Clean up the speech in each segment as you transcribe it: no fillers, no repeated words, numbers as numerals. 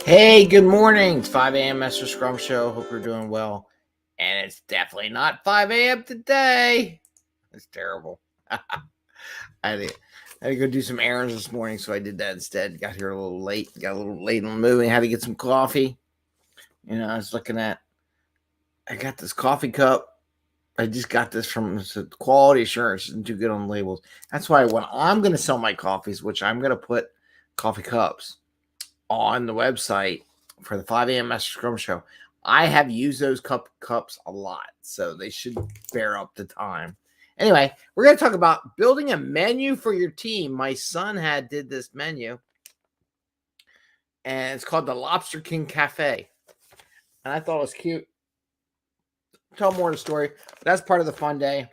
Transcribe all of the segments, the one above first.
Hey, good morning. It's 5 a.m. Mester Scrum Show. Hope you're doing well. And it's definitely not 5 a.m. today. It's terrible. I had to go do some errands this morning, so I did that instead. Got here a little late. Got a little late on the move and had to get some coffee. I was looking at, I got this coffee cup. I just got this from quality assurance. Isn't too good on the labels. That's why when I'm going to sell my coffees, which I'm going to put coffee cups on the website for the 5 a.m. Master Scrum Show, I have used those cups a lot, so they should bear up the time. Anyway, we're going to talk about building a menu for your team. My son did this menu, and it's called the Lobster King Cafe, and I thought it was cute. Tell more of the story, but that's part of the fun day,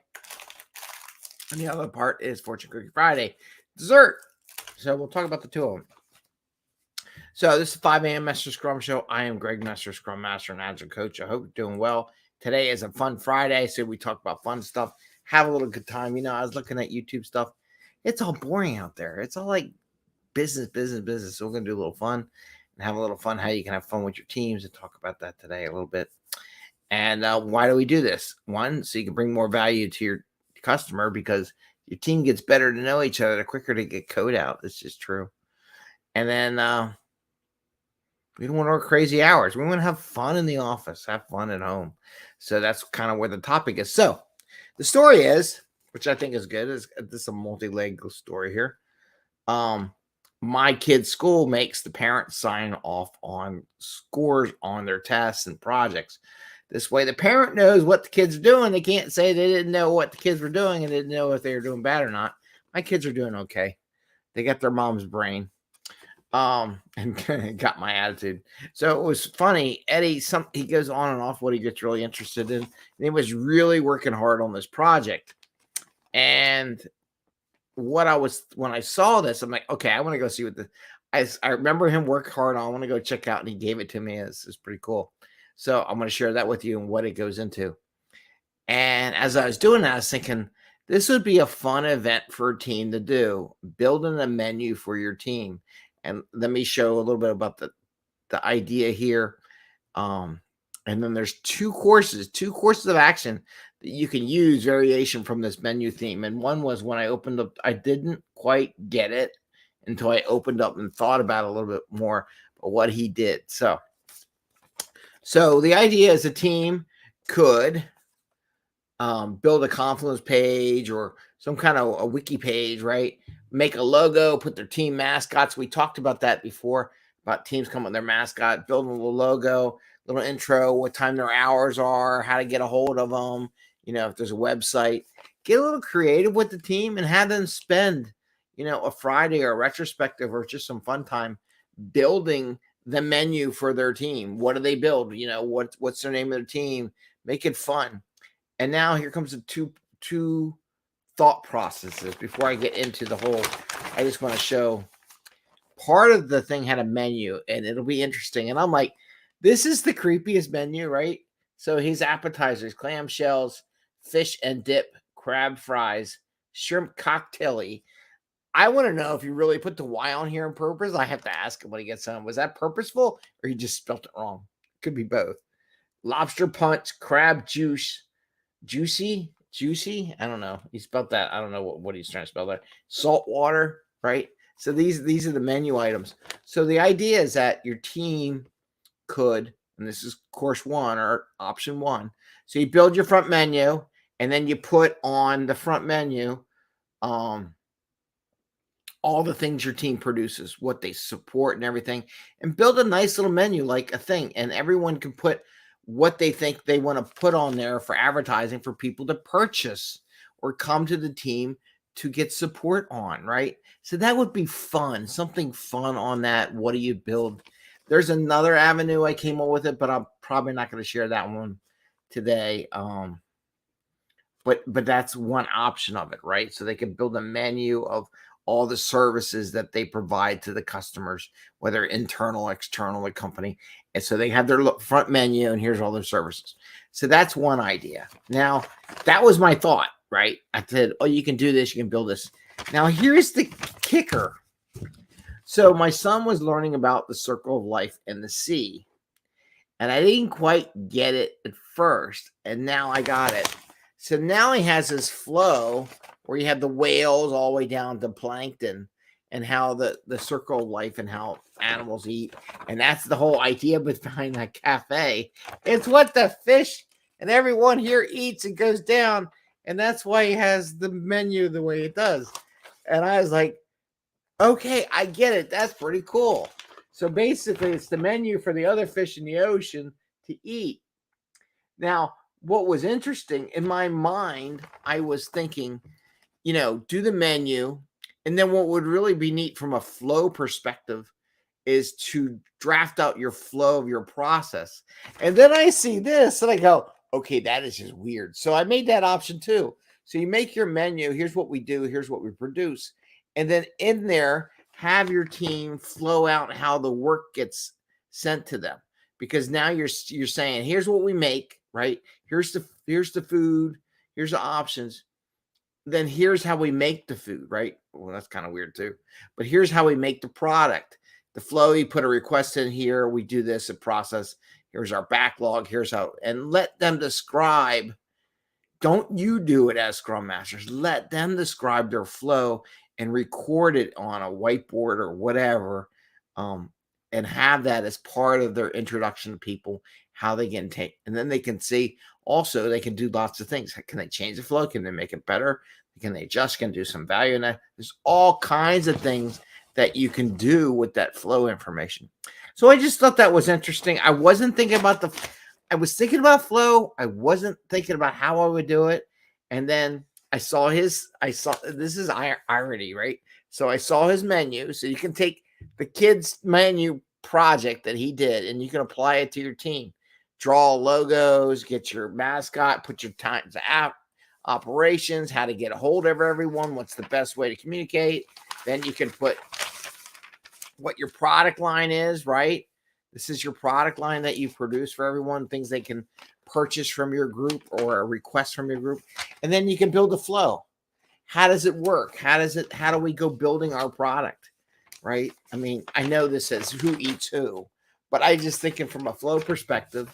and the other part is Fortune Cookie Friday dessert. So we'll talk about the two of them. So this is 5 a.m. Mester Scrum Show. I am Greg Mester, Scrum Master and Agile Coach. I hope you're doing well. Today is a fun Friday, so we talk about fun stuff. Have a little good time. I was looking at YouTube stuff. It's all boring out there. It's all like business. So we're going to do a little fun and have a little fun how you can have fun with your teams and talk about that today a little bit. And why do we do this? One, so you can bring more value to your customer because your team gets better to know each other, the quicker to get code out. It's just true. And then we don't want to work crazy hours. We want to have fun in the office, have fun at home. So that's kind of where the topic is. So the story is, which I think is good, is this is a multi-leg story here. My kid's school makes the parents sign off on scores on their tests and projects. This way the parent knows what the kids are doing. They can't say they didn't know what the kids were doing and didn't know if they were doing bad or not. My kids are doing okay. They got their mom's brain. And got my attitude. So it was funny. Eddie, he goes on and off what he gets really interested in. And he was really working hard on this project. And when I saw this, I'm like, okay, I want to go see what I remember him work hard on. I want to go check out, and he gave it to me. It's pretty cool. So I'm going to share that with you and what it goes into. And as I was doing that, I was thinking, this would be a fun event for a team to do, building a menu for your team. And let me show a little bit about the idea here. And then there's two courses of action that you can use variation from this menu theme. And one was when I opened up, I didn't quite get it until I opened up and thought about it a little bit more about what he did. So the idea is a team could build a Confluence page or some kind of a wiki page, right? Make a logo, put their team mascots. We talked about that before, about teams coming with their mascot, building a little logo, little intro, what time their hours are, how to get a hold of them, if there's a website. Get a little creative with the team and have them spend, a Friday or a retrospective or just some fun time building the menu for their team. What do they build? What's their name of their team? Make it fun. And now here comes the two thought processes. Before I get into the whole, I just want to show part of the thing had a menu, and it'll be interesting. And I'm like, this is the creepiest menu, right? So his appetizers, clam shells, fish and dip, crab fries, shrimp cocktail. I want to know if you really put the Y on here on purpose. I have to ask him when he gets home. Was that purposeful or he just spelled it wrong? Could be both. Lobster punch, crab juice, juicy. I don't know. He spelled that. I don't know what he's trying to spell there. Salt water, right? So these are the menu items. So the idea is that your team could, and this is course one or option one. So you build your front menu, and then you put on the front menu all the things your team produces, what they support and everything, and build a nice little menu like a thing. And everyone can put what they think they want to put on there for advertising for people to purchase or come to the team to get support on, right? So that would be fun, something fun on that. What do you build? There's another avenue I came up with it, but I'm probably not going to share that one today. But that's one option of it, right? So they can build a menu of all the services that they provide to the customers, whether internal, external, the company. And so they have their front menu, and here's all their services. So that's one idea. Now, that was my thought, right? I said, oh, you can do this, you can build this. Now, here's the kicker. So my son was learning about the circle of life and the sea, and I didn't quite get it at first, and now I got it. So now he has this flow where you have the whales all the way down to plankton, and how the circle of life and how animals eat, and that's the whole idea behind that cafe. It's what the fish and everyone here eats and goes down, and that's why he has the menu the way it does. And I was like, okay, I get it. That's pretty cool. So basically, it's the menu for the other fish in the ocean to eat. Now, what was interesting in my mind, I was thinking, do the menu. And then what would really be neat from a flow perspective is to draft out your flow of your process. And then I see this and I go, okay, that is just weird. So I made that option too. So you make your menu. Here's what we do. Here's what we produce. And then in there, have your team flow out how the work gets sent to them. Because now you're saying, here's what we make, right? Here's the food. Here's the options. Then here's how we make the food, right? Well, that's kind of weird too. But here's how we make the product. The flow, you put a request in here. We do this a process. Here's our backlog. Here's how, and let them describe. Don't you do it as Scrum Masters. Let them describe their flow and record it on a whiteboard or whatever, and have that as part of their introduction to people, how they can take, and then they can see also they can do lots of things. Can they change the flow? Can they make it better? Can they adjust? Can do some value in that? There's all kinds of things that you can do with that flow information. So I just thought that was interesting. I wasn't thinking about I was thinking about flow. I wasn't thinking about how I would do it. And then I saw this is irony, right? So I saw his menu. So you can take the kid's menu project that he did and you can apply it to your team. Draw logos, get your mascot, put your times out, operations, how to get a hold of everyone, what's the best way to communicate. Then you can put what your product line is, right? This is your product line that you produce for everyone, things they can purchase from your group or a request from your group. And then you can build a flow. How does it work? How do we go building our product? Right? I mean, I know this says who eats who, but I just thinking from a flow perspective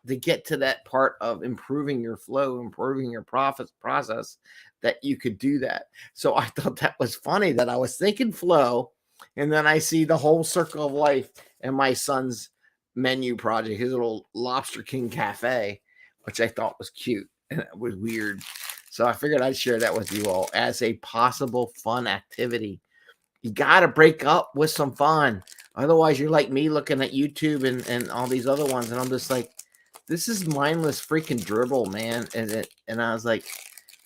to get to that part of improving your flow, improving your profits process, that you could do that. So I thought that was funny that I was thinking flow, and then I see the whole circle of life in my son's menu project, his little Lobster King Cafe, which I thought was cute and it was weird. So I figured I'd share that with you all as a possible fun activity. You got to break up with some fun. Otherwise, you're like me looking at YouTube and all these other ones. And I'm just like, this is mindless freaking dribble, man. And I was like,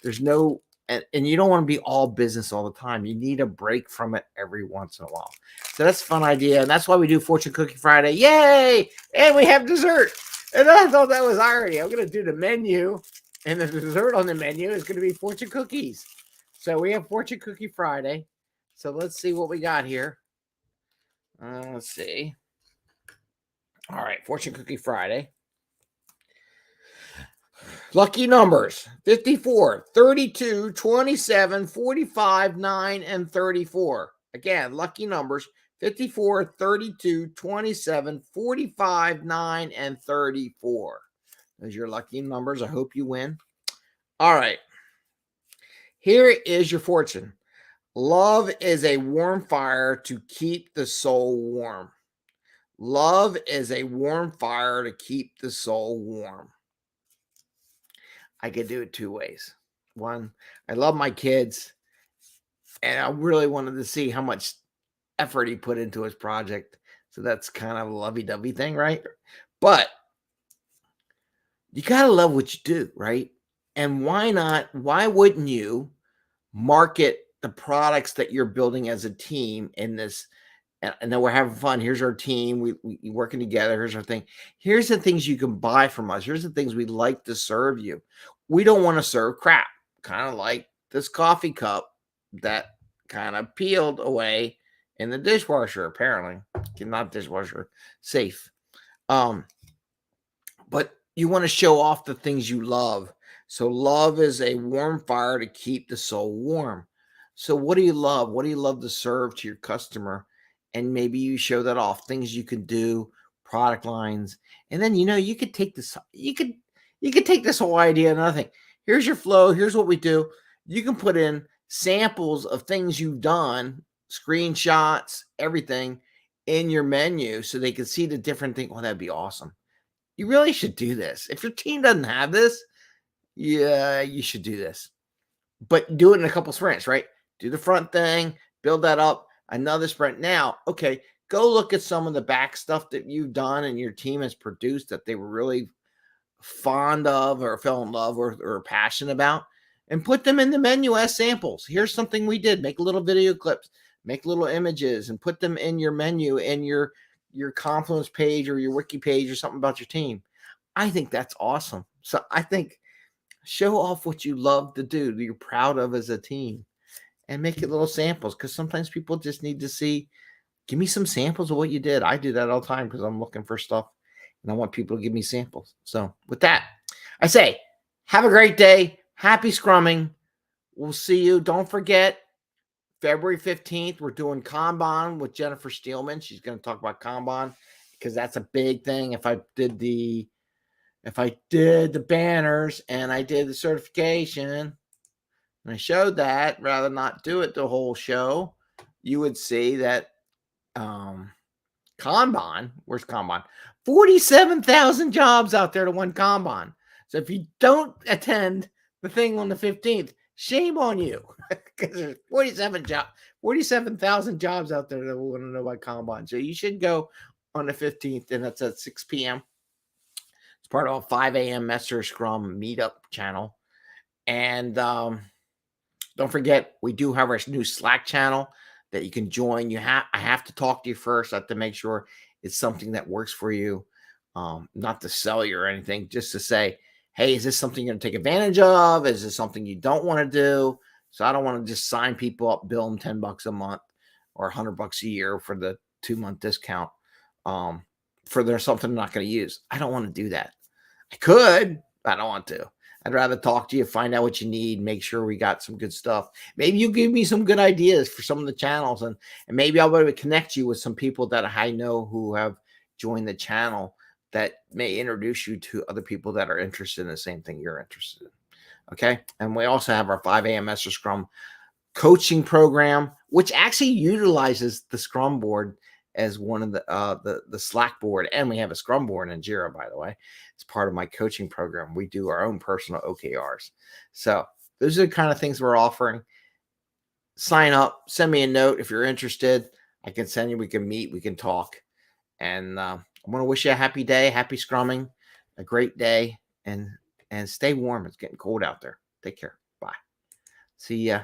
there's no, and you don't want to be all business all the time. You need a break from it every once in a while. So that's a fun idea. And that's why we do Fortune Cookie Friday. Yay! And we have dessert. And I thought that was irony. I'm going to do the menu, and the dessert on the menu is going to be fortune cookies. So we have Fortune Cookie Friday. So let's see what we got here. Let's see. All right, Fortune Cookie Friday. Lucky numbers 54, 32, 27, 45, 9, and 34. Again, lucky numbers 54, 32, 27, 45, 9, and 34. Those are your lucky numbers. I hope you win. All right. Here is your fortune. Love is a warm fire to keep the soul warm. Love is a warm fire to keep the soul warm. I could do it two ways. One, I love my kids, and I really wanted to see how much effort he put into his project. So that's kind of a lovey-dovey thing, right? But you got to love what you do, right? And why not? Why wouldn't you market the products that you're building as a team in this? And then we're having fun. Here's our team. We working together. Here's our thing. Here's the things you can buy from us. Here's the things we'd like to serve you. We don't want to serve crap. Kind of like this coffee cup that kind of peeled away in the dishwasher, apparently. Not dishwasher, safe. But you want to show off the things you love. So love is a warm fire to keep the soul warm. So what do you love? What do you love to serve to your customer? And maybe you show that off, things you can do, product lines. And then you could take this, you could take this whole idea and another thing. Here's your flow, here's what we do. You can put in samples of things you've done, screenshots, everything in your menu so they can see the different thing. Oh, that'd be awesome. You really should do this. If your team doesn't have this, yeah, you should do this. But do it in a couple sprints, right? Do the front thing, build that up, another sprint. Now, okay, go look at some of the back stuff that you've done and your team has produced that they were really fond of or fell in love or passionate about, and put them in the menu as samples. Here's something we did. Make little video clips, make little images, and put them in your menu and your Confluence page or your wiki page or something about your team. I think that's awesome. So I think show off what you love to do, that you're proud of as a team, and make it little samples, because sometimes people just need to see, give me some samples of what you did. I do that all the time because I'm looking for stuff and I want people to give me samples. So with that, I say, have a great day. Happy scrumming. We'll see you. Don't forget, February 15th, we're doing Kanban with Jennifer Steelman. She's going to talk about Kanban because that's a big thing. If I did the banners and I did the certification and I showed that rather than not do it the whole show, you would see that Kanban, where's Kanban? 47,000 jobs out there to one Kanban. So if you don't attend the thing on the 15th, shame on you, because there's 47,000 jobs out there that want to know about Kanban. So you should go on the 15th, and that's at 6 p.m. It's part of a 5 a.m. Mester Scrum meetup channel. And don't forget, we do have our new Slack channel that you can join. I have to talk to you first. I have to make sure it's something that works for you. Not to sell you or anything, just to say, hey, is this something you're going to take advantage of? Is this something you don't want to do? So I don't want to just sign people up, bill them $10 a month or $100 a year for the 2-month discount for their something I'm not going to use. I don't want to do that. I could, but I don't want to. I'd rather talk to you, find out what you need, make sure we got some good stuff. Maybe you give me some good ideas for some of the channels, and maybe I'll be able to connect you with some people that I know who have joined the channel that may introduce you to other people that are interested in the same thing you're interested in. Okay. And we also have our 5 a.m. Mester Scrum coaching program, which actually utilizes the Scrum board as one of the Slack board, and we have a Scrum board in Jira, by the way. It's part of my coaching program. We do our own personal OKRs. So those are the kind of things we're offering. Sign up, send me a note if you're interested. I can send you, we can meet, we can talk. And I want to wish you a happy day, happy scrumming, a great day, and stay warm. It's getting cold out there. Take care. Bye. See ya.